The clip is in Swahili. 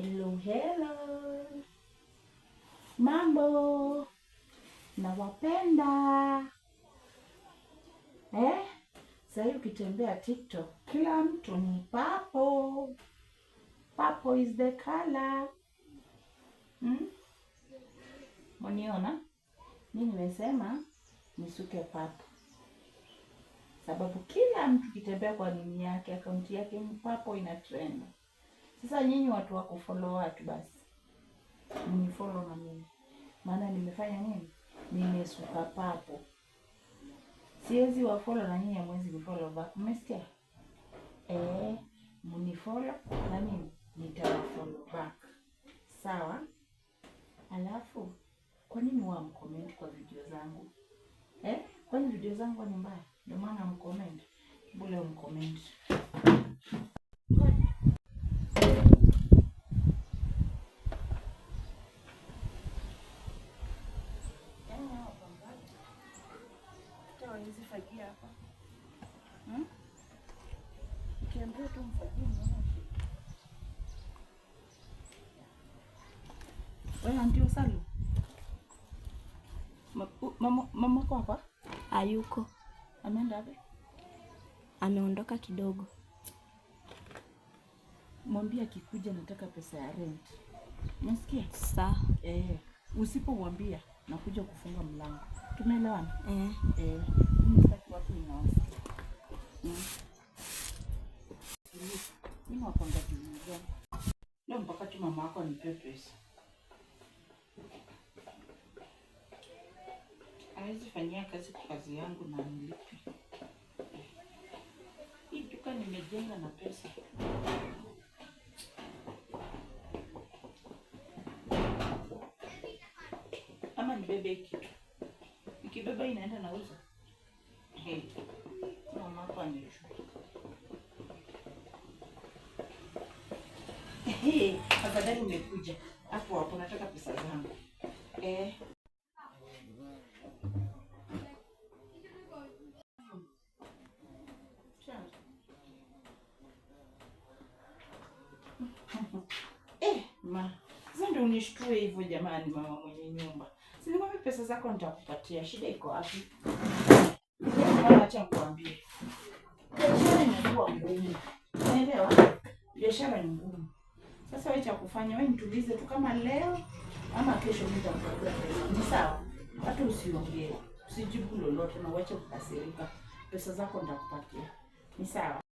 Hello, hello. Mambo. Nawapenda. Sasa ukitembea TikTok, kila mtu ni purple. Purple is the color. Mniona? Mimi nimesema nisuke purple. Sababu kila mtu kitembea kwa nini yake, akaunti yake purple ina trend. Sasa nyinyi watu wa kufollow watu basi. Mnifollow na mimi. Maana nimefanya nini? Nimesuka purple. Siwezi wafollow na nyinyi hamwezi kufollow back. Mmesikia? Mnifollow na mimi nitawafollow back. Sawa? Alafu kwa nini mcomment kwa video zangu? Kwani video zangu ni mbaya? Ndio maana mcomment. Bule mcomment. Hizi fagia hapa. Kiambia tu mfagie mwana. Wewe ndio Salu. Mama kwa hapa? Hayuko. Ameenda wapi? Ameondoka kidogo. Mwambie akikuja nataka pesa ya rent. Unasikia? Sawa. Usipomwambia nakuja kufunga mlango. Tumeelewana? Mimi sitaki watu inawasikia. Mimi napanga jioni. Leo mpaka tu mama yako anipe pesa. Hawezi fanyia kazi yangu na nilipe. Hii duka nimejenga na pesa. Ama nibebe kitu. Nikibeba inaenda nauza. Mama yako anishu. Afadhali umekuja. Hapo nataka pesa zangu. Sasa ndio unishtue hivyo jamani, mama mwenye nyumba. Si nikwambia pesa zako nitakupatia. Shida iko wapi? Acha nikwambie. Biashara inakuwa ngumu. Unaelewa? Biashara ni ngumu. Sasa wewe cha kufanya wewe nitulize tu kama leo ama kesho nitakupatia pesa. Ni sawa? Hata usiongee. Usijibu lolote na uache kukasirika. Pesa zako nitakupatia. Ni sawa?